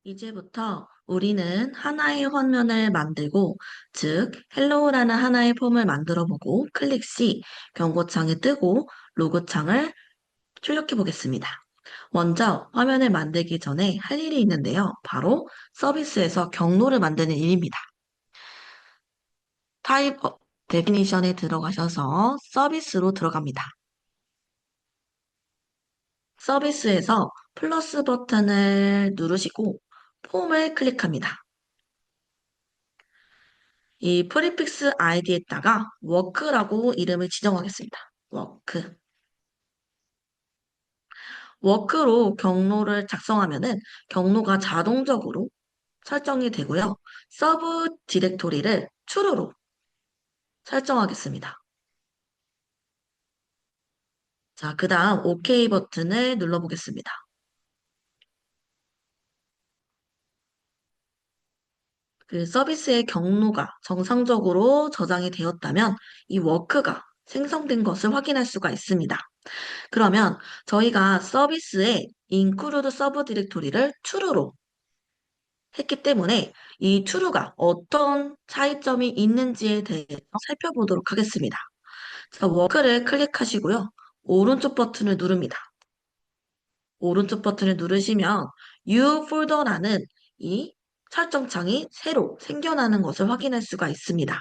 이제부터 우리는 하나의 화면을 만들고, 즉, 헬로우라는 하나의 폼을 만들어 보고, 클릭 시 경고창이 뜨고, 로고창을 출력해 보겠습니다. 먼저 화면을 만들기 전에 할 일이 있는데요. 바로 서비스에서 경로를 만드는 일입니다. 타입 데피니션에 들어가셔서 서비스로 들어갑니다. 서비스에서 플러스 버튼을 누르시고 폼을 클릭합니다. 이 프리픽스 아이디에다가 워크라고 이름을 지정하겠습니다. 워크. 워크로 경로를 작성하면은 경로가 자동적으로 설정이 되고요. 서브 디렉토리를 true로 설정하겠습니다. 자, 그 다음 OK 버튼을 눌러보겠습니다. 그 서비스의 경로가 정상적으로 저장이 되었다면 이 워크가 생성된 것을 확인할 수가 있습니다. 그러면 저희가 서비스에 include 서브 디렉토리를 true로 했기 때문에 이 true가 어떤 차이점이 있는지에 대해서 살펴보도록 하겠습니다. 자, 워크를 클릭하시고요. 오른쪽 버튼을 누릅니다. 오른쪽 버튼을 누르시면 U 폴더라는 이 설정창이 새로 생겨나는 것을 확인할 수가 있습니다.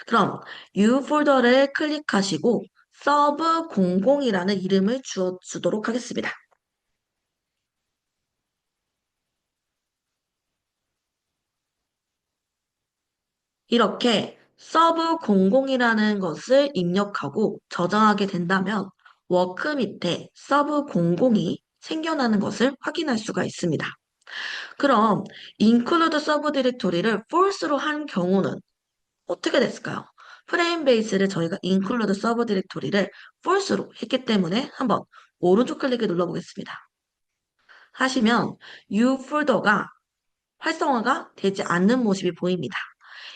그럼 U 폴더를 클릭하시고 서브 00이라는 이름을 주도록 하겠습니다. 이렇게 서브 00이라는 것을 입력하고 저장하게 된다면 워크 밑에 서브 00이 생겨나는 것을 확인할 수가 있습니다. 그럼 include 서브 디렉토리를 false로 한 경우는 어떻게 됐을까요? 프레임 베이스를 저희가 include 서브 디렉토리를 false로 했기 때문에 한번 오른쪽 클릭을 눌러보겠습니다. 하시면 U 폴더가 활성화가 되지 않는 모습이 보입니다.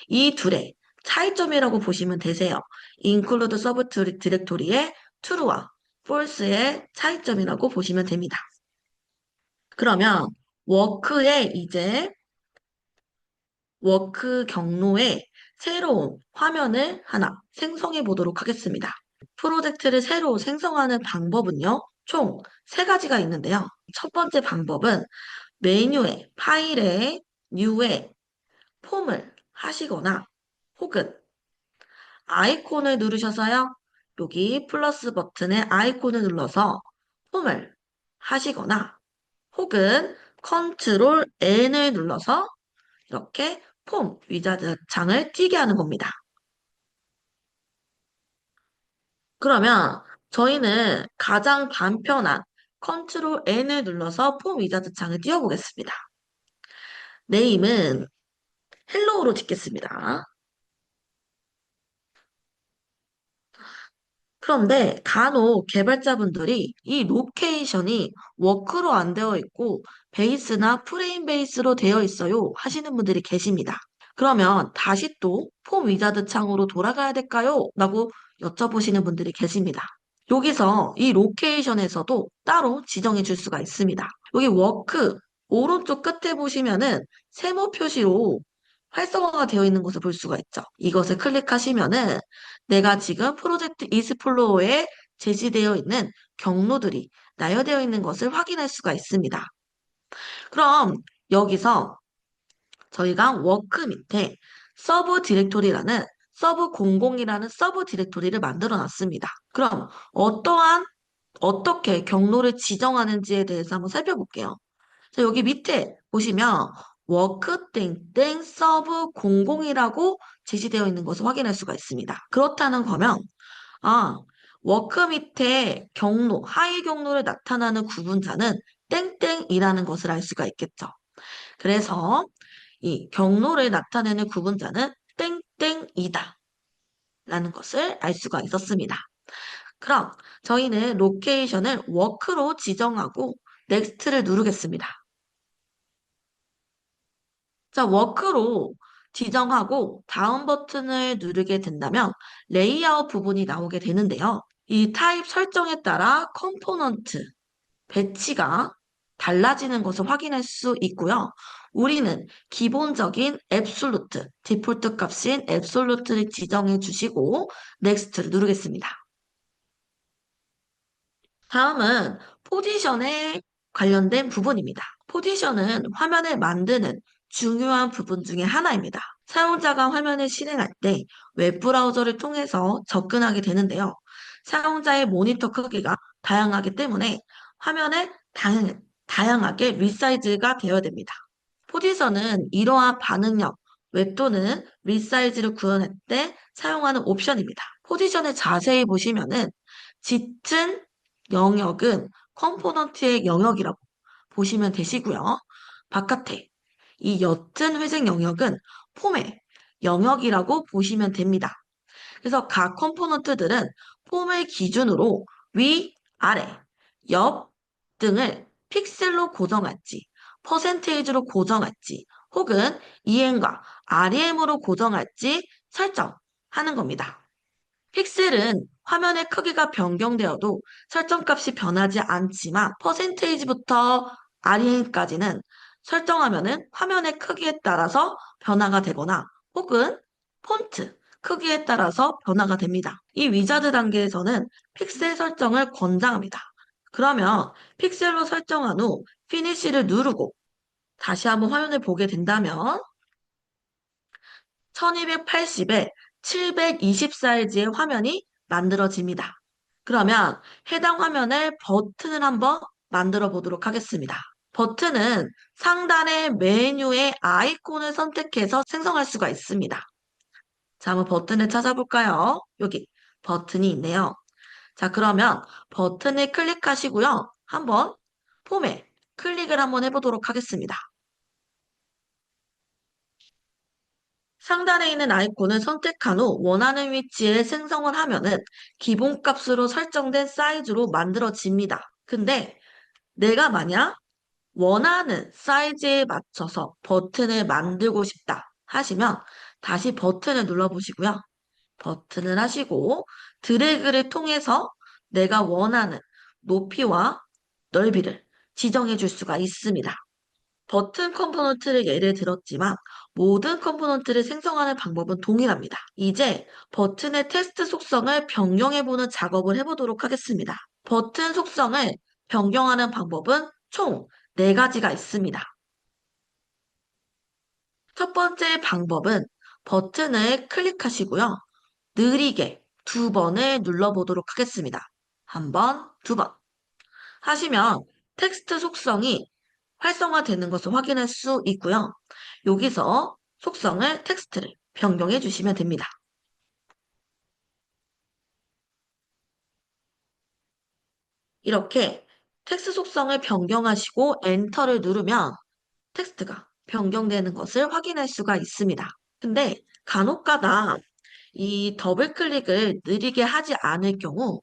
이 둘의 차이점이라고 보시면 되세요. include 서브 디렉토리의 true와 false의 차이점이라고 보시면 됩니다. 그러면 워크에 이제 워크 경로에 새로운 화면을 하나 생성해 보도록 하겠습니다. 프로젝트를 새로 생성하는 방법은요, 총 세 가지가 있는데요. 첫 번째 방법은 메뉴에, 파일에, 뉴에 폼을 하시거나 혹은 아이콘을 누르셔서요. 여기 플러스 버튼에 아이콘을 눌러서 폼을 하시거나 혹은 컨트롤 N을 눌러서 이렇게 폼 위자드 창을 띄게 하는 겁니다. 그러면 저희는 가장 간편한 컨트롤 N을 눌러서 폼 위자드 창을 띄워보겠습니다. 네임은 헬로우로 짓겠습니다. 그런데 간혹 개발자분들이 이 로케이션이 워크로 안 되어 있고 베이스나 프레임 베이스로 되어 있어요 하시는 분들이 계십니다. 그러면 다시 또 폼 위자드 창으로 돌아가야 될까요? 라고 여쭤보시는 분들이 계십니다. 여기서 이 로케이션에서도 따로 지정해 줄 수가 있습니다. 여기 워크 오른쪽 끝에 보시면은 세모 표시로 활성화가 되어 있는 것을 볼 수가 있죠. 이것을 클릭하시면은 내가 지금 프로젝트 이스플로어에 제시되어 있는 경로들이 나열되어 있는 것을 확인할 수가 있습니다. 그럼 여기서 저희가 워크 밑에 서브 디렉토리라는 서브 00이라는 서브 디렉토리를 만들어 놨습니다. 그럼 어떻게 경로를 지정하는지에 대해서 한번 살펴볼게요. 자, 여기 밑에 보시면 워크 땡땡 서브 00이라고 제시되어 있는 것을 확인할 수가 있습니다. 그렇다는 거면 아, 워크 밑에 경로, 하위 경로를 나타나는 구분자는 땡땡이라는 것을 알 수가 있겠죠. 그래서 이 경로를 나타내는 구분자는 땡땡이다 라는 것을 알 수가 있었습니다. 그럼 저희는 로케이션을 워크로 지정하고 넥스트를 누르겠습니다. 자, 워크로 지정하고 다음 버튼을 누르게 된다면 레이아웃 부분이 나오게 되는데요. 이 타입 설정에 따라 컴포넌트, 배치가 달라지는 것을 확인할 수 있고요. 우리는 기본적인 앱솔루트, 디폴트 값인 앱솔루트를 지정해 주시고 넥스트를 누르겠습니다. 다음은 포지션에 관련된 부분입니다. 포지션은 화면을 만드는 중요한 부분 중에 하나입니다. 사용자가 화면을 실행할 때 웹브라우저를 통해서 접근하게 되는데요. 사용자의 모니터 크기가 다양하기 때문에 화면에 다양하게 리사이즈가 되어야 됩니다. 포지션은 이러한 반응력, 웹 또는 리사이즈를 구현할 때 사용하는 옵션입니다. 포지션을 자세히 보시면은 짙은 영역은 컴포넌트의 영역이라고 보시면 되시고요. 바깥에 이 옅은 회색 영역은 폼의 영역이라고 보시면 됩니다. 그래서 각 컴포넌트들은 폼을 기준으로 위, 아래, 옆 등을 픽셀로 고정할지, 퍼센테이지로 고정할지, 혹은 EM과 REM으로 고정할지 설정하는 겁니다. 픽셀은 화면의 크기가 변경되어도 설정값이 변하지 않지만 퍼센테이지부터 REM까지는 설정하면은 화면의 크기에 따라서 변화가 되거나 혹은 폰트 크기에 따라서 변화가 됩니다. 이 위자드 단계에서는 픽셀 설정을 권장합니다. 그러면 픽셀로 설정한 후 피니쉬를 누르고 다시 한번 화면을 보게 된다면 1280에 720 사이즈의 화면이 만들어집니다. 그러면 해당 화면에 버튼을 한번 만들어 보도록 하겠습니다. 버튼은 상단의 메뉴의 아이콘을 선택해서 생성할 수가 있습니다. 자, 한번 버튼을 찾아볼까요? 여기 버튼이 있네요. 자, 그러면 버튼을 클릭하시고요. 한번 폼에 클릭을 한번 해보도록 하겠습니다. 상단에 있는 아이콘을 선택한 후 원하는 위치에 생성을 하면은 기본값으로 설정된 사이즈로 만들어집니다. 근데 내가 만약 원하는 사이즈에 맞춰서 버튼을 만들고 싶다 하시면 다시 버튼을 눌러보시고요. 버튼을 하시고 드래그를 통해서 내가 원하는 높이와 넓이를 지정해 줄 수가 있습니다. 버튼 컴포넌트를 예를 들었지만 모든 컴포넌트를 생성하는 방법은 동일합니다. 이제 버튼의 텍스트 속성을 변경해보는 작업을 해보도록 하겠습니다. 버튼 속성을 변경하는 방법은 총 4가지가 있습니다. 첫 번째 방법은 버튼을 클릭하시고요. 느리게 2번을 눌러보도록 하겠습니다. 한 번, 2번 하시면 텍스트 속성이 활성화되는 것을 확인할 수 있고요. 여기서 속성을 텍스트를 변경해 주시면 됩니다. 이렇게 텍스트 속성을 변경하시고 엔터를 누르면 텍스트가 변경되는 것을 확인할 수가 있습니다. 근데 간혹가다 이 더블 클릭을 느리게 하지 않을 경우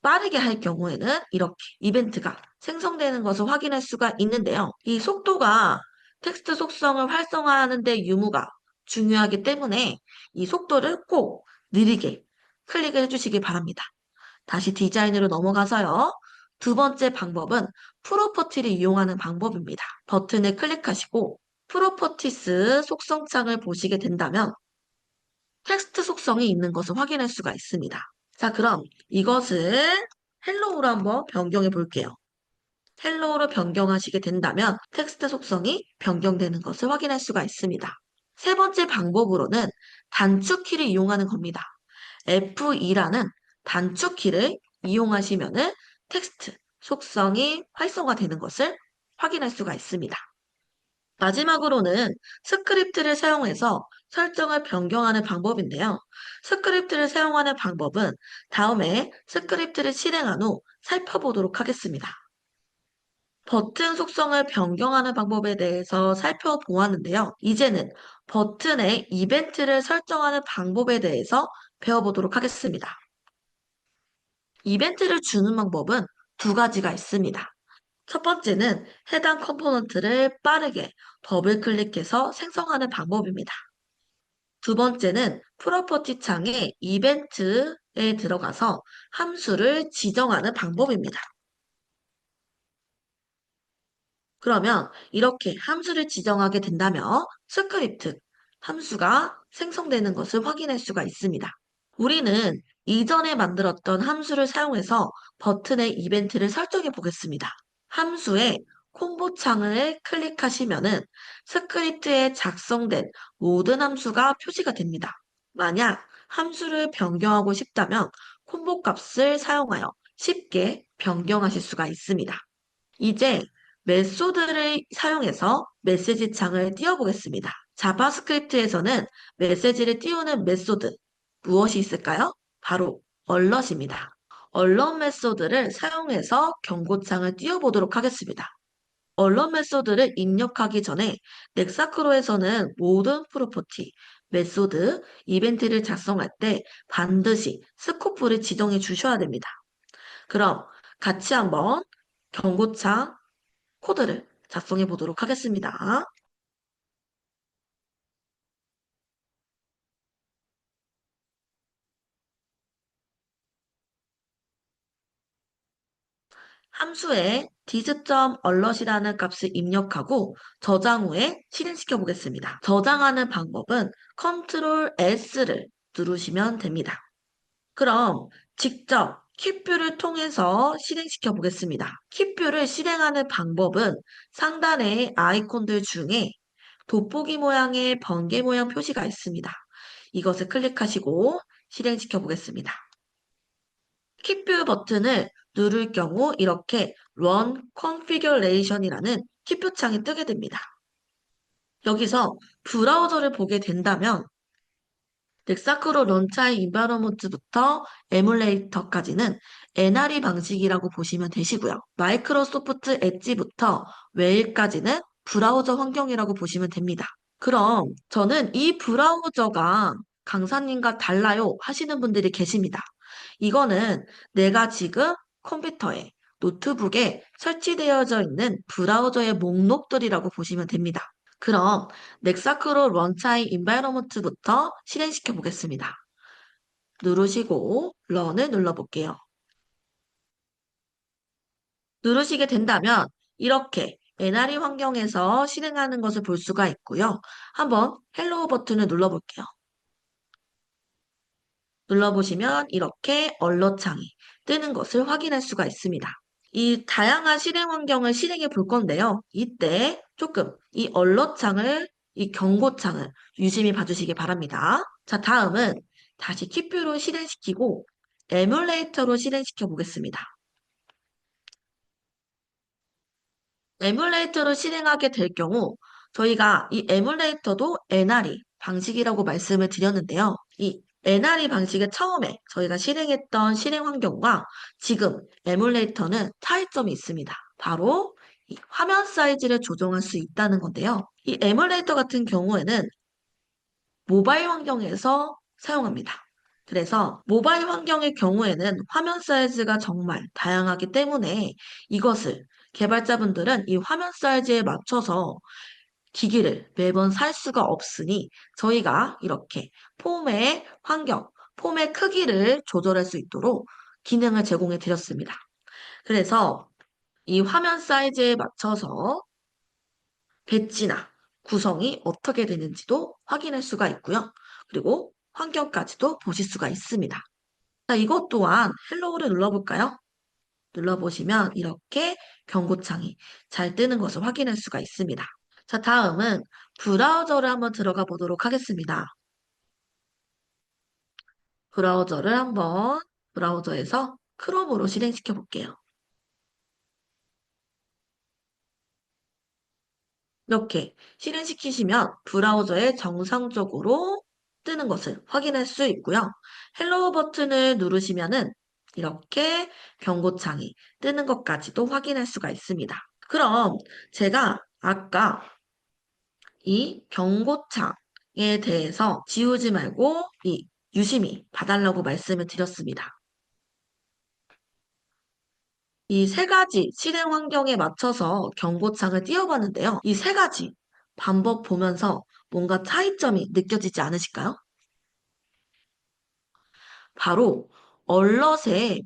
빠르게 할 경우에는 이렇게 이벤트가 생성되는 것을 확인할 수가 있는데요. 이 속도가 텍스트 속성을 활성화하는 데 유무가 중요하기 때문에 이 속도를 꼭 느리게 클릭을 해주시기 바랍니다. 다시 디자인으로 넘어가서요. 2번째 방법은 프로퍼티를 이용하는 방법입니다. 버튼을 클릭하시고 프로퍼티스 속성창을 보시게 된다면 텍스트 속성이 있는 것을 확인할 수가 있습니다. 자, 그럼 이것을 헬로우로 한번 변경해 볼게요. 헬로우로 변경하시게 된다면 텍스트 속성이 변경되는 것을 확인할 수가 있습니다. 세 번째 방법으로는 단축키를 이용하는 겁니다. F2라는 단축키를 이용하시면은 텍스트 속성이 활성화되는 것을 확인할 수가 있습니다. 마지막으로는 스크립트를 사용해서 설정을 변경하는 방법인데요. 스크립트를 사용하는 방법은 다음에 스크립트를 실행한 후 살펴보도록 하겠습니다. 버튼 속성을 변경하는 방법에 대해서 살펴보았는데요. 이제는 버튼의 이벤트를 설정하는 방법에 대해서 배워보도록 하겠습니다. 이벤트를 주는 방법은 2가지가 있습니다. 첫 번째는 해당 컴포넌트를 빠르게 더블 클릭해서 생성하는 방법입니다. 두 번째는 프로퍼티 창에 이벤트에 들어가서 함수를 지정하는 방법입니다. 그러면 이렇게 함수를 지정하게 된다면 스크립트 함수가 생성되는 것을 확인할 수가 있습니다. 우리는 이전에 만들었던 함수를 사용해서 버튼의 이벤트를 설정해 보겠습니다. 함수의 콤보 창을 클릭하시면은 스크립트에 작성된 모든 함수가 표시가 됩니다. 만약 함수를 변경하고 싶다면 콤보 값을 사용하여 쉽게 변경하실 수가 있습니다. 이제 메소드를 사용해서 메시지 창을 띄워보겠습니다. 자바스크립트에서는 메시지를 띄우는 메소드 무엇이 있을까요? 바로 얼럿입니다. 얼럿 메소드를 사용해서 경고창을 띄워보도록 하겠습니다. 얼럿 메소드를 입력하기 전에 넥사크로에서는 모든 프로퍼티, 메소드, 이벤트를 작성할 때 반드시 스코프를 지정해 주셔야 됩니다. 그럼 같이 한번 경고창 코드를 작성해 보도록 하겠습니다. 함수에 this.alert이라는 값을 입력하고 저장 후에 실행시켜 보겠습니다. 저장하는 방법은 Ctrl S를 누르시면 됩니다. 그럼 직접 kit뷰를 통해서 실행시켜 보겠습니다. kit뷰를 실행하는 방법은 상단의 아이콘들 중에 돋보기 모양의 번개 모양 표시가 있습니다. 이것을 클릭하시고 실행시켜 보겠습니다. kit뷰 버튼을 누를 경우 이렇게 Run Configuration이라는 kit뷰 창이 뜨게 됩니다. 여기서 브라우저를 보게 된다면 넥사크로 런차이 인바이러먼트부터 에뮬레이터까지는 NRE 방식이라고 보시면 되시고요. 마이크로소프트 엣지부터 웨일까지는 브라우저 환경이라고 보시면 됩니다. 그럼 저는 이 브라우저가 강사님과 달라요 하시는 분들이 계십니다. 이거는 내가 지금 컴퓨터에 노트북에 설치되어져 있는 브라우저의 목록들이라고 보시면 됩니다. 그럼 넥사크로 런차이 인바이러먼트부터 실행시켜 보겠습니다. 누르시고 런을 눌러볼게요. 누르시게 된다면 이렇게 NRE 환경에서 실행하는 것을 볼 수가 있고요. 한번 헬로우 버튼을 눌러볼게요. 눌러보시면 이렇게 얼럿 창이 뜨는 것을 확인할 수가 있습니다. 이 다양한 실행 환경을 실행해 볼 건데요. 이때 조금 이 얼럿 창을, 이 경고 창을 유심히 봐주시기 바랍니다. 자, 다음은 다시 kit뷰로 실행시키고 에뮬레이터로 실행시켜 보겠습니다. 에뮬레이터로 실행하게 될 경우 저희가 이 에뮬레이터도 NRE 방식이라고 말씀을 드렸는데요. 이 NRE 방식의 처음에 저희가 실행했던 실행 환경과 지금 에뮬레이터는 차이점이 있습니다. 바로 이 화면 사이즈를 조정할 수 있다는 건데요. 이 에뮬레이터 같은 경우에는 모바일 환경에서 사용합니다. 그래서 모바일 환경의 경우에는 화면 사이즈가 정말 다양하기 때문에 이것을 개발자분들은 이 화면 사이즈에 맞춰서 기기를 매번 살 수가 없으니 저희가 이렇게 폼의 환경, 폼의 크기를 조절할 수 있도록 기능을 제공해 드렸습니다. 그래서 이 화면 사이즈에 맞춰서 배치나 구성이 어떻게 되는지도 확인할 수가 있고요. 그리고 환경까지도 보실 수가 있습니다. 자, 이것 또한 헬로우를 눌러볼까요? 눌러보시면 이렇게 경고창이 잘 뜨는 것을 확인할 수가 있습니다. 자, 다음은 브라우저를 한번 들어가 보도록 하겠습니다. 브라우저를 한번 브라우저에서 크롬으로 실행시켜 볼게요. 이렇게 실행시키시면 브라우저에 정상적으로 뜨는 것을 확인할 수 있고요. 헬로우 버튼을 누르시면은 이렇게 경고창이 뜨는 것까지도 확인할 수가 있습니다. 그럼 제가 아까 이 경고창에 대해서 지우지 말고 이 유심히 봐달라고 말씀을 드렸습니다. 이 세 가지 실행 환경에 맞춰서 경고창을 띄워봤는데요. 이 세 가지 반복 보면서 뭔가 차이점이 느껴지지 않으실까요? 바로 얼럿의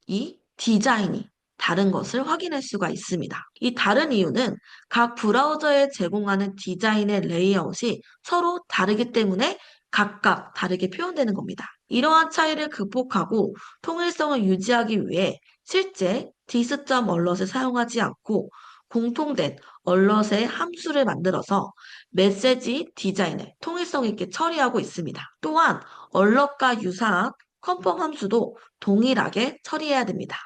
이 디자인이 다른 것을 확인할 수가 있습니다. 이 다른 이유는 각 브라우저에 제공하는 디자인의 레이아웃이 서로 다르기 때문에 각각 다르게 표현되는 겁니다. 이러한 차이를 극복하고 통일성을 유지하기 위해 실제 dis.alert을 사용하지 않고 공통된 얼럿의 함수를 만들어서 메시지 디자인을 통일성 있게 처리하고 있습니다. 또한 얼럿과 유사한 컨펌 함수도 동일하게 처리해야 됩니다.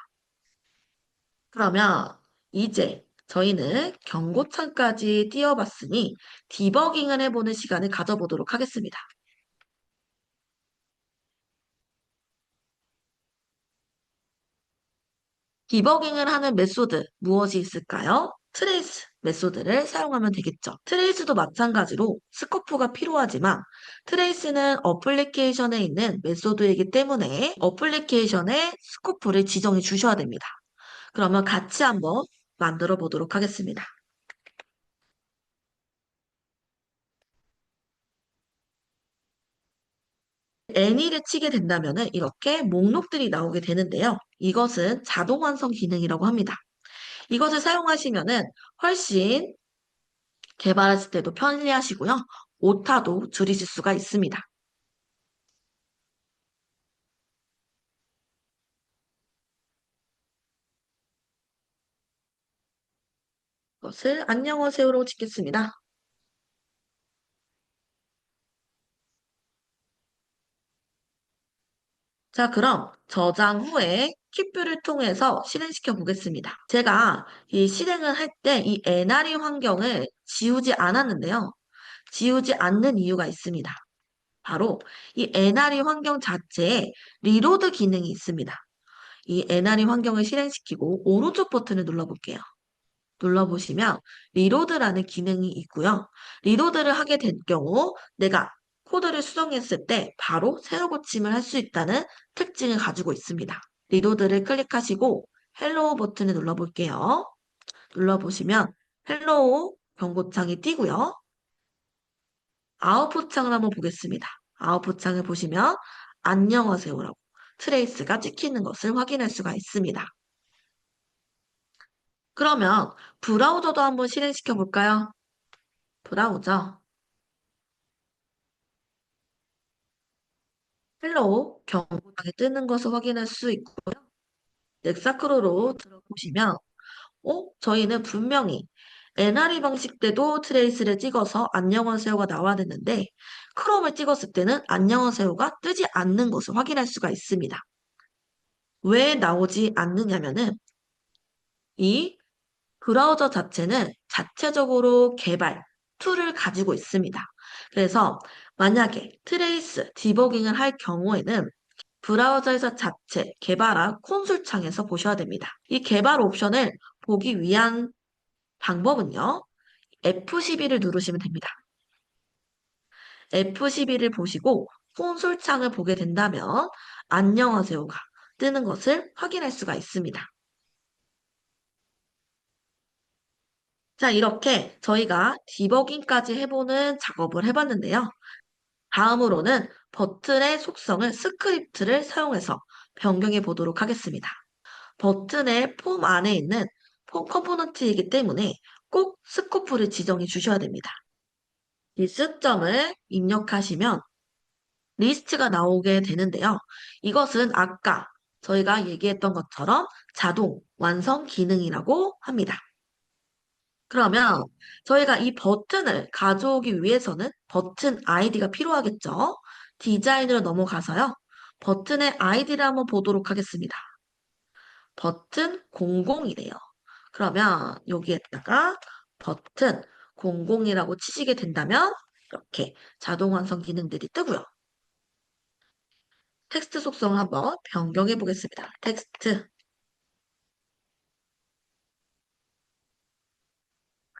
그러면 이제 저희는 경고창까지 띄워봤으니 디버깅을 해보는 시간을 가져보도록 하겠습니다. 디버깅을 하는 메소드 무엇이 있을까요? 트레이스 메소드를 사용하면 되겠죠. 트레이스도 마찬가지로 스코프가 필요하지만 트레이스는 어플리케이션에 있는 메소드이기 때문에 어플리케이션에 스코프를 지정해 주셔야 됩니다. 그러면 같이 한번 만들어 보도록 하겠습니다. any를 치게 된다면 이렇게 목록들이 나오게 되는데요. 이것은 자동 완성 기능이라고 합니다. 이것을 사용하시면은 훨씬 개발하실 때도 편리하시고요. 오타도 줄이실 수가 있습니다. 이것을 안녕하세요로 짓겠습니다. 자, 그럼 저장 후에 킥뷰를 통해서 실행시켜 보겠습니다. 제가 이 실행을 할 때 이 NRE 환경을 지우지 않았는데요. 지우지 않는 이유가 있습니다. 바로 이 NRE 환경 자체에 리로드 기능이 있습니다. 이 NRE 환경을 실행시키고 오른쪽 버튼을 눌러볼게요. 눌러보시면 리로드라는 기능이 있고요. 리로드를 하게 될 경우 내가 코드를 수정했을 때 바로 새로 고침을 할 수 있다는 특징을 가지고 있습니다. 리로드를 클릭하시고 헬로우 버튼을 눌러볼게요. 눌러보시면 헬로우 경고창이 띄고요. 아웃풋 창을 한번 보겠습니다. 아웃풋 창을 보시면 안녕하세요라고 트레이스가 찍히는 것을 확인할 수가 있습니다. 그러면 브라우저도 한번 실행시켜 볼까요? 브라우저 헬로우 경고창이 뜨는 것을 확인할 수 있고요. 넥사크로로 들어보시면 저희는 분명히 NRE 방식 때도 트레이스를 찍어서 안녕하세요가 나와야 되는데 크롬을 찍었을 때는 안녕하세요가 뜨지 않는 것을 확인할 수가 있습니다. 왜 나오지 않느냐면은 이 브라우저 자체는 자체적으로 개발 툴을 가지고 있습니다. 그래서 만약에 트레이스 디버깅을 할 경우에는 브라우저에서 자체 개발한 콘솔 창에서 보셔야 됩니다. 이 개발 옵션을 보기 위한 방법은요. F12를 누르시면 됩니다. F12를 보시고 콘솔 창을 보게 된다면 안녕하세요가 뜨는 것을 확인할 수가 있습니다. 자, 이렇게 저희가 디버깅까지 해보는 작업을 해봤는데요. 다음으로는 버튼의 속성을 스크립트를 사용해서 변경해 보도록 하겠습니다. 버튼의 폼 안에 있는 폼 컴포넌트이기 때문에 꼭 스코프를 지정해 주셔야 됩니다. 리스점을 입력하시면 리스트가 나오게 되는데요. 이것은 아까 저희가 얘기했던 것처럼 자동 완성 기능이라고 합니다. 그러면 저희가 이 버튼을 가져오기 위해서는 버튼 아이디가 필요하겠죠? 디자인으로 넘어가서요. 버튼의 아이디를 한번 보도록 하겠습니다. 버튼 00이래요. 그러면 여기에다가 버튼 00이라고 치시게 된다면 이렇게 자동 완성 기능들이 뜨고요. 텍스트 속성을 한번 변경해 보겠습니다. 텍스트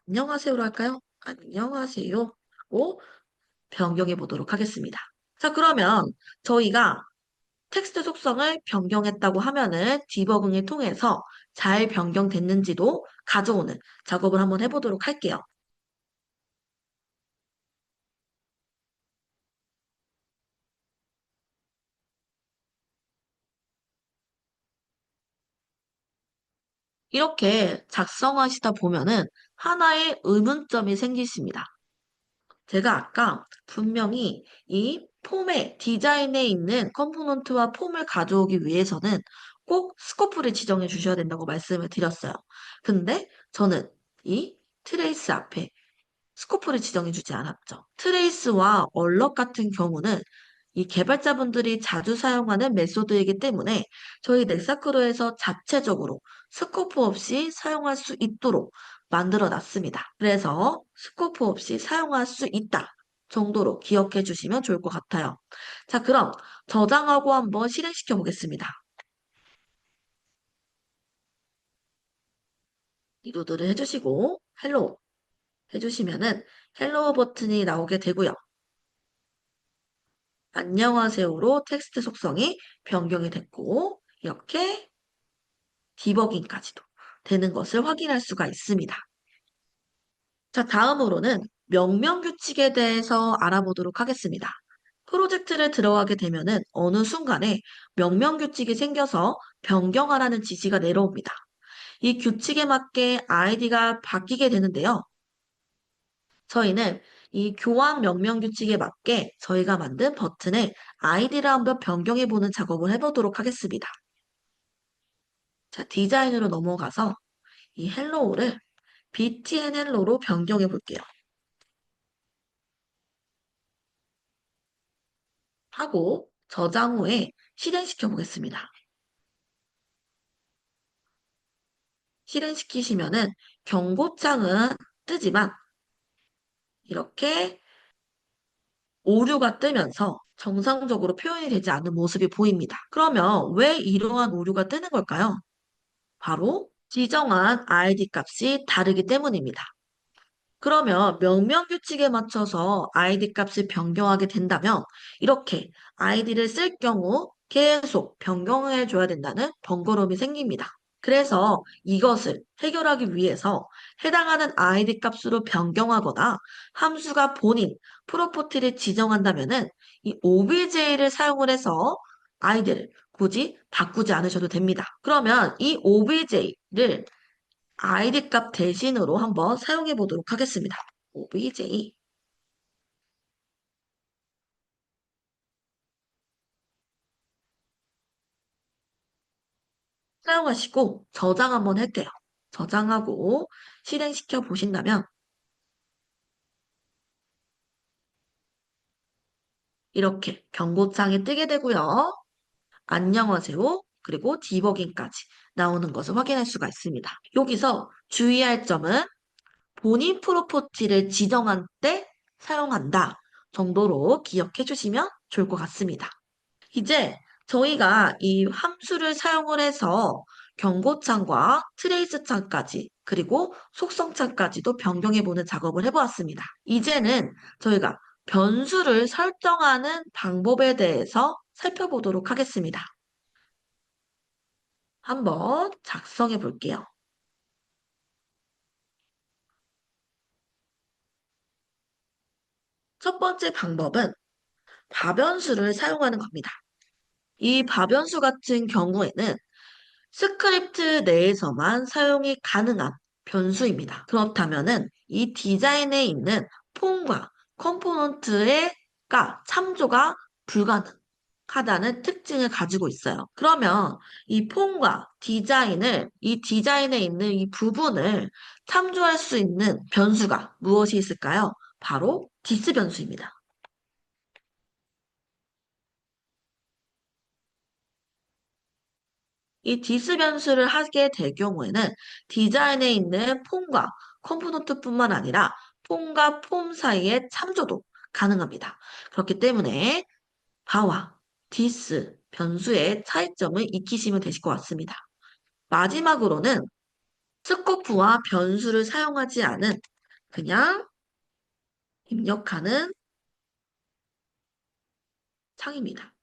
안녕하세요로 할까요? 안녕하세요. 고 변경해 보도록 하겠습니다. 자, 그러면 저희가 텍스트 속성을 변경했다고 하면은 디버깅을 통해서 잘 변경됐는지도 가져오는 작업을 한번 해보도록 할게요. 이렇게 작성하시다 보면은 하나의 의문점이 생기십니다. 제가 아까 분명히 이 폼의 디자인에 있는 컴포넌트와 폼을 가져오기 위해서는 꼭 스코프를 지정해 주셔야 된다고 말씀을 드렸어요. 근데 저는 이 트레이스 앞에 스코프를 지정해 주지 않았죠. 트레이스와 얼럭 같은 경우는 이 개발자분들이 자주 사용하는 메소드이기 때문에 저희 넥사크로에서 자체적으로 스코프 없이 사용할 수 있도록 만들어 놨습니다. 그래서 스코프 없이 사용할 수 있다 정도로 기억해 주시면 좋을 것 같아요. 자, 그럼 저장하고 한번 실행시켜 보겠습니다. 리로드를 해주시고 헬로 해주시면은 헬로 버튼이 나오게 되고요. 안녕하세요로 텍스트 속성이 변경이 됐고 이렇게 디버깅까지도 되는 것을 확인할 수가 있습니다. 자, 다음으로는 명령 규칙에 대해서 알아보도록 하겠습니다. 프로젝트를 들어가게 되면은 어느 순간에 명령 규칙이 생겨서 변경하라는 지시가 내려옵니다. 이 규칙에 맞게 아이디가 바뀌게 되는데요. 저희는 이 교환 명령 규칙에 맞게 저희가 만든 버튼에 아이디를 한번 변경해 보는 작업을 해보도록 하겠습니다. 자, 디자인으로 넘어가서 이 헬로우를 btn 헬로우로 변경해 볼게요. 하고 저장 후에 실행시켜 보겠습니다. 실행시키시면은 경고창은 뜨지만 이렇게 오류가 뜨면서 정상적으로 표현이 되지 않는 모습이 보입니다. 그러면 왜 이러한 오류가 뜨는 걸까요? 바로 지정한 ID 값이 다르기 때문입니다. 그러면 명령 규칙에 맞춰서 ID 값을 변경하게 된다면 이렇게 아이디를 쓸 경우 계속 변경해 줘야 된다는 번거로움이 생깁니다. 그래서 이것을 해결하기 위해서 해당하는 아이디 값으로 변경하거나 함수가 본인 프로퍼티를 지정한다면은 이 OBJ를 사용을 해서 아이디를 굳이 바꾸지 않으셔도 됩니다. 그러면 이 OBJ를 아이디 값 대신으로 한번 사용해 보도록 하겠습니다. obj 사용하시고 저장 한번 할게요. 저장하고 실행시켜 보신다면 이렇게 경고창이 뜨게 되고요. 안녕하세요. 그리고 디버깅까지 나오는 것을 확인할 수가 있습니다. 여기서 주의할 점은 본인 프로퍼티를 지정한 때 사용한다 정도로 기억해 주시면 좋을 것 같습니다. 이제 저희가 이 함수를 사용을 해서 경고창과 트레이스 창까지 그리고 속성 창까지도 변경해 보는 작업을 해보았습니다. 이제는 저희가 변수를 설정하는 방법에 대해서 살펴보도록 하겠습니다. 한번 작성해 볼게요. 첫 번째 방법은 밥연수를 사용하는 겁니다. 이 밥연수 같은 경우에는 스크립트 내에서만 사용이 가능한 변수입니다. 그렇다면은 이 디자인에 있는 폼과 컴포넌트가 참조가 불가능하다는 특징을 가지고 있어요. 그러면 이 폼과 디자인을 이 디자인에 있는 이 부분을 참조할 수 있는 변수가 무엇이 있을까요? 바로 디스 변수입니다. 이 디스 변수를 하게 될 경우에는 디자인에 있는 폼과 컴포넌트뿐만 아니라 폼과 폼 사이의 참조도 가능합니다. 그렇기 때문에 바와 디스 변수의 차이점을 익히시면 되실 것 같습니다. 마지막으로는 스코프와 변수를 사용하지 않은 그냥 입력하는 창입니다.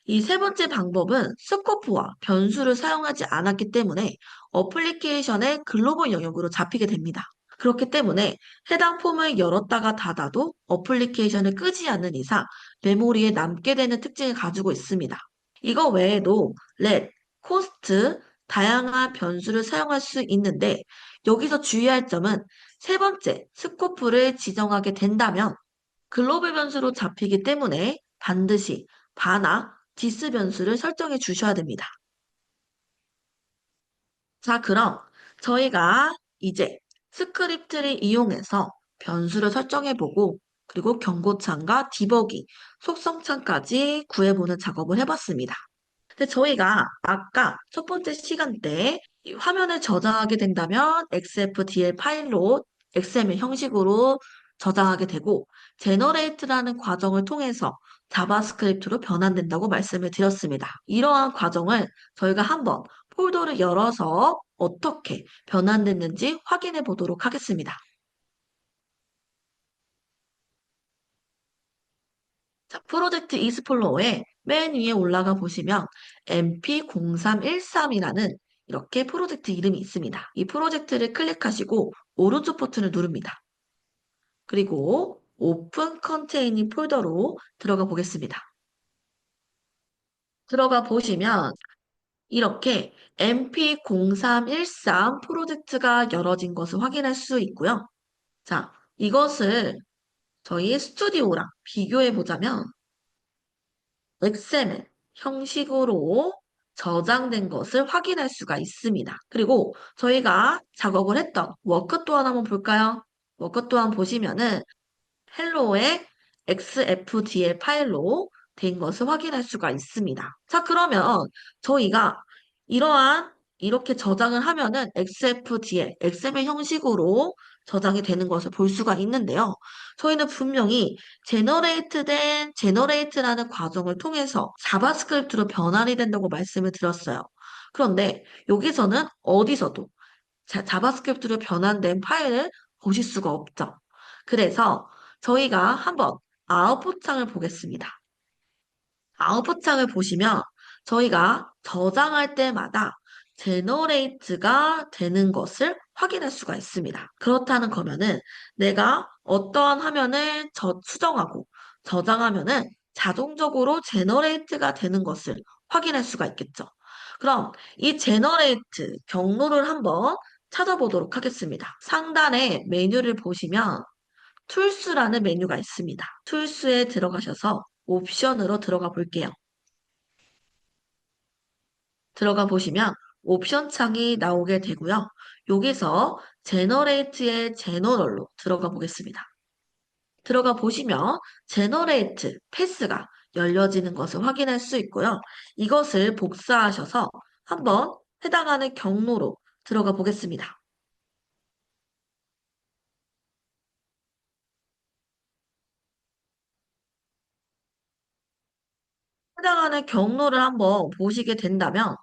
이 세 번째 방법은 스코프와 변수를 사용하지 않았기 때문에 어플리케이션의 글로벌 영역으로 잡히게 됩니다. 그렇기 때문에 해당 폼을 열었다가 닫아도 어플리케이션을 끄지 않는 이상 메모리에 남게 되는 특징을 가지고 있습니다. 이거 외에도 let, cost, 다양한 변수를 사용할 수 있는데 여기서 주의할 점은 세 번째, 스코프를 지정하게 된다면 글로벌 변수로 잡히기 때문에 반드시 바나 디스 변수를 설정해 주셔야 됩니다. 자, 그럼 저희가 이제 스크립트를 이용해서 변수를 설정해보고 그리고 경고창과 디버기, 속성창까지 구해보는 작업을 해봤습니다. 근데 저희가 아까 첫 번째 시간대에 이 화면을 저장하게 된다면 XFDL 파일로 XML 형식으로 저장하게 되고 제너레이트라는 과정을 통해서 자바스크립트로 변환된다고 말씀을 드렸습니다. 이러한 과정을 저희가 한번 폴더를 열어서 어떻게 변환됐는지 확인해 보도록 하겠습니다. 자, 프로젝트 익스플로어에 맨 위에 올라가 보시면 MP0313이라는 이렇게 프로젝트 이름이 있습니다. 이 프로젝트를 클릭하시고 오른쪽 버튼을 누릅니다. 그리고 오픈 컨테이닝 폴더로 들어가 보겠습니다. 들어가 보시면 이렇게 MP0313 프로젝트가 열어진 것을 확인할 수 있고요. 자, 이것을 저희 스튜디오랑 비교해 보자면 XML 형식으로 저장된 것을 확인할 수가 있습니다. 그리고 저희가 작업을 했던 워크 또한 한번 볼까요? 워크 또한 보시면은 헬로의 XFDL 파일로 된 것을 확인할 수가 있습니다. 자, 그러면 저희가 이렇게 저장을 하면은 XFDL, XML 형식으로 저장이 되는 것을 볼 수가 있는데요. 저희는 분명히 제너레이트라는 과정을 통해서 자바스크립트로 변환이 된다고 말씀을 드렸어요. 그런데 여기서는 어디서도 자바스크립트로 변환된 파일을 보실 수가 없죠. 그래서 저희가 한번 아웃풋 창을 보겠습니다. 아웃풋 창을 보시면 저희가 저장할 때마다 제너레이트가 되는 것을 확인할 수가 있습니다. 그렇다는 거면은 내가 어떠한 화면을 수정하고 저장하면은 자동적으로 제너레이트가 되는 것을 확인할 수가 있겠죠. 그럼 이 제너레이트 경로를 한번 찾아보도록 하겠습니다. 상단에 메뉴를 보시면 툴스라는 메뉴가 있습니다. 툴스에 들어가셔서 옵션으로 들어가 볼게요. 들어가 보시면 옵션 창이 나오게 되고요. 여기서 제너레이트의 제너럴로 들어가 보겠습니다. 들어가 보시면 제너레이트 패스가 열려지는 것을 확인할 수 있고요. 이것을 복사하셔서 한번 해당하는 경로로 들어가 보겠습니다. 해당하는 경로를 한번 보시게 된다면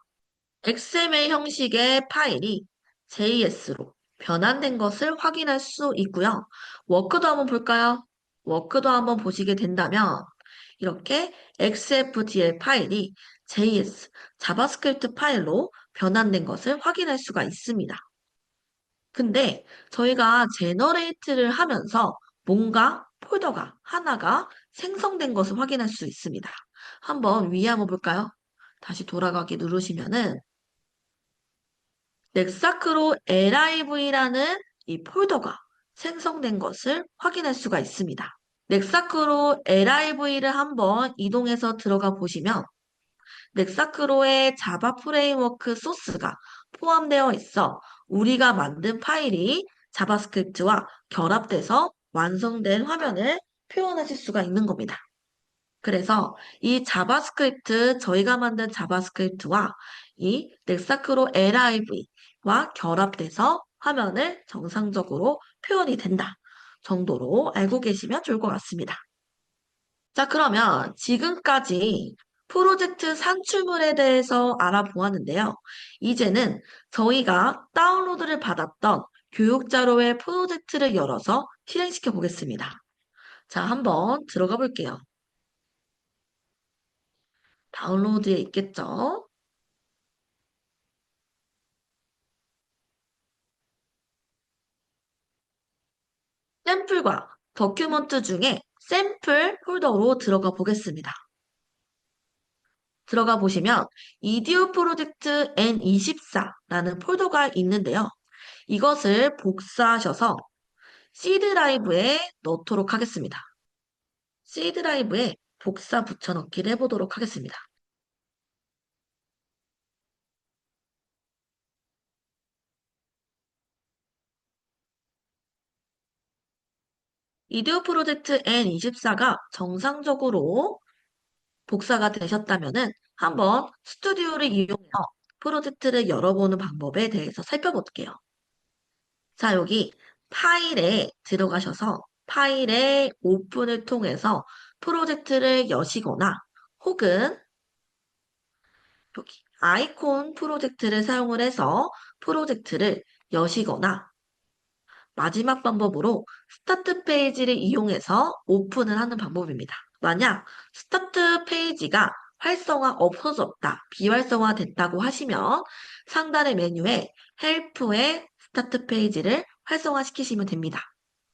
XML 형식의 파일이 JS로 변환된 것을 확인할 수 있고요. 워크도 한번 볼까요? 워크도 한번 보시게 된다면 이렇게 XFDL 파일이 JS, 자바스크립트 파일로 변환된 것을 확인할 수가 있습니다. 근데 저희가 제너레이트를 하면서 뭔가 폴더가 하나가 생성된 것을 확인할 수 있습니다. 한번 위에 한번 볼까요? 다시 돌아가기 누르시면은 넥사크로 LIV라는 이 폴더가 생성된 것을 확인할 수가 있습니다. 넥사크로 LIV를 한번 이동해서 들어가 보시면 넥사크로의 자바 프레임워크 소스가 포함되어 있어 우리가 만든 파일이 자바스크립트와 결합돼서 완성된 화면을 표현하실 수가 있는 겁니다. 그래서 이 자바스크립트, 저희가 만든 자바스크립트와 이 넥사크로 LIV와 결합돼서 화면을 정상적으로 표현이 된다 정도로 알고 계시면 좋을 것 같습니다. 자, 그러면 지금까지 프로젝트 산출물에 대해서 알아보았는데요. 이제는 저희가 다운로드를 받았던 교육자료의 프로젝트를 열어서 실행시켜 보겠습니다. 자, 한번 들어가 볼게요. 다운로드에 있겠죠? 샘플과 더큐먼트 중에 샘플 폴더로 들어가 보겠습니다. 들어가 보시면 이디오 프로젝트 N24라는 폴더가 있는데요. 이것을 복사하셔서 C 드라이브에 넣도록 하겠습니다. C 드라이브에 복사 붙여넣기를 해보도록 하겠습니다. 이디오 프로젝트 N24가 정상적으로 복사가 되셨다면은 한번 스튜디오를 이용해서 프로젝트를 열어보는 방법에 대해서 살펴볼게요. 자, 여기 파일에 들어가셔서 파일의 오픈을 통해서 프로젝트를 여시거나 혹은 여기 아이콘 프로젝트를 사용을 해서 프로젝트를 여시거나 마지막 방법으로 스타트 페이지를 이용해서 오픈을 하는 방법입니다. 만약 스타트 페이지가 활성화 없어졌다, 비활성화됐다고 하시면 상단의 메뉴에 헬프의 스타트 페이지를 활성화시키시면 됩니다.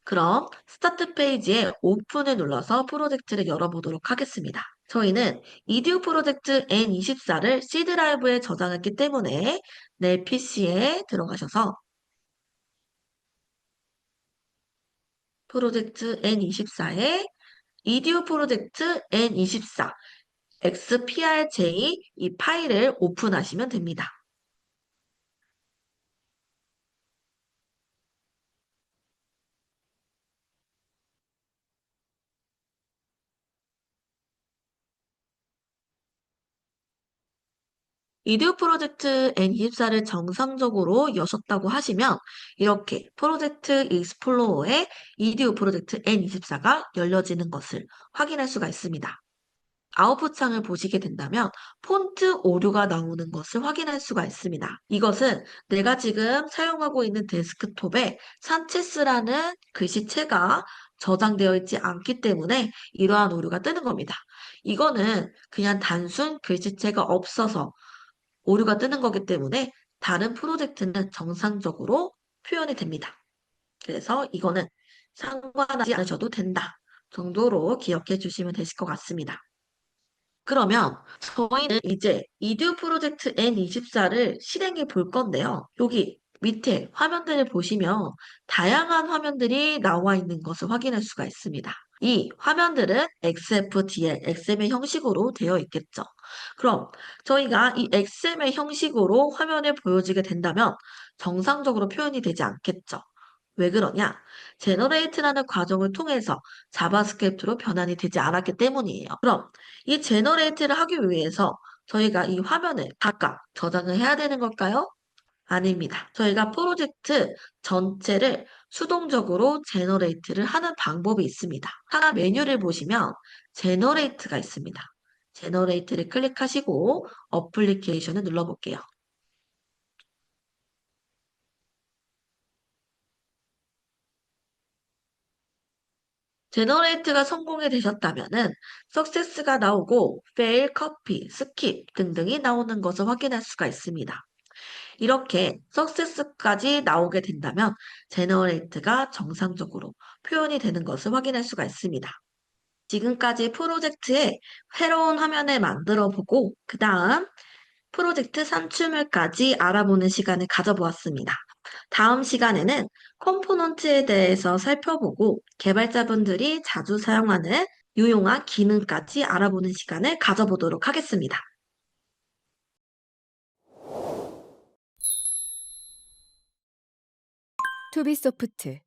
그럼 스타트 페이지에 오픈을 눌러서 프로젝트를 열어보도록 하겠습니다. 저희는 이디오 프로젝트 N24를 C 드라이브에 저장했기 때문에 내 PC에 들어가셔서 프로젝트 N24에 이디오 프로젝트 N24 XPRJ 이 파일을 오픈하시면 됩니다. 이디오 프로젝트 N24를 정상적으로 여셨다고 하시면 이렇게 프로젝트 익스플로어에 이디오 프로젝트 N24가 열려지는 것을 확인할 수가 있습니다. 아웃풋 창을 보시게 된다면 폰트 오류가 나오는 것을 확인할 수가 있습니다. 이것은 내가 지금 사용하고 있는 데스크톱에 산체스라는 글씨체가 저장되어 있지 않기 때문에 이러한 오류가 뜨는 겁니다. 이거는 그냥 단순 글씨체가 없어서 오류가 뜨는 거기 때문에 다른 프로젝트는 정상적으로 표현이 됩니다. 그래서 이거는 상관하지 않으셔도 된다 정도로 기억해 주시면 되실 것 같습니다. 그러면 저희는 이제 이듀 프로젝트 N24를 실행해 볼 건데요. 여기 밑에 화면들을 보시면 다양한 화면들이 나와 있는 것을 확인할 수가 있습니다. 이 화면들은 XFDL, XML 형식으로 되어 있겠죠. 그럼 저희가 이 XML 형식으로 화면을 보여지게 된다면 정상적으로 표현이 되지 않겠죠. 왜 그러냐? 제너레이트라는 과정을 통해서 자바스크립트로 변환이 되지 않았기 때문이에요. 그럼 이 제너레이트를 하기 위해서 저희가 이 화면을 각각 저장을 해야 되는 걸까요? 아닙니다. 저희가 프로젝트 전체를 수동적으로 제너레이트를 하는 방법이 있습니다. 하나 메뉴를 보시면 제너레이트가 있습니다. 제너레이트를 클릭하시고 어플리케이션을 눌러볼게요. 제너레이트가 성공이 되셨다면은 석세스가 나오고 fail, copy, skip 등등이 나오는 것을 확인할 수가 있습니다. 이렇게 석세스까지 나오게 된다면 제너레이트가 정상적으로 표현이 되는 것을 확인할 수가 있습니다. 지금까지 프로젝트의 새로운 화면을 만들어 보고 그 다음 프로젝트 산출물까지 알아보는 시간을 가져보았습니다. 다음 시간에는 컴포넌트에 대해서 살펴보고 개발자분들이 자주 사용하는 유용한 기능까지 알아보는 시간을 가져보도록 하겠습니다. 투비소프트